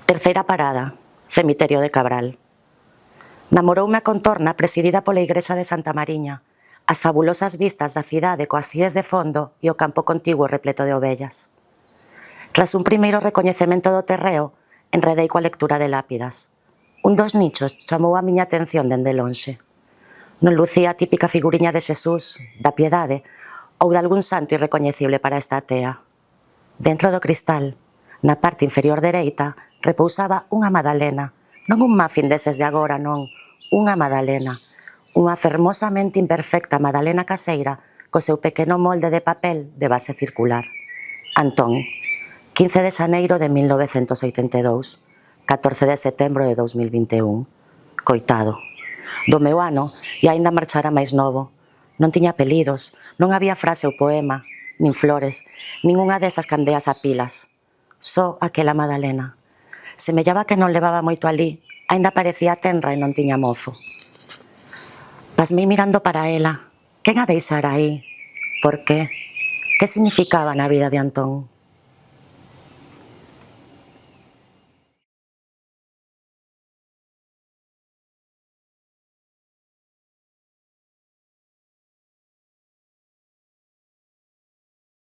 Terceira parada, cemiterio de Cabral. Namoroume a contorna presidida pola igrexa de Santa Mariña, as fabulosas vistas da cidade coas cíes de fondo e o campo contiguo repleto de ovellas. Tras un primeiro recoñecemento do terreo, enredei coa lectura de lápidas. Un dos nichos chamou a miña atención dende lonxe. Non lucía a típica figuriña de Xesús, da Piedade, ou de algún santo irrecoñecible para esta atea. Dentro do cristal, na parte inferior dereita, repousaba unha magdalena, non un muffin deses de agora, non, unha magdalena, unha fermosamente imperfecta magdalena caseira co seu pequeno molde de papel de base circular. Antón, 15 de xaneiro de 1982, 14 de setembro de 2021. Coitado. Do meu ano, e aínda marchara máis novo. Non tiña apelidos, non había frase ou poema, nin flores, ningunha desas candeas a pilas. Só aquela magdalena. Semellaba que non levaba moito alí, aínda parecía tenra e non tiña mozo. Pasmei mirando para ela. Quen a deixara aí? Por qué? Que significaba na vida de Antón?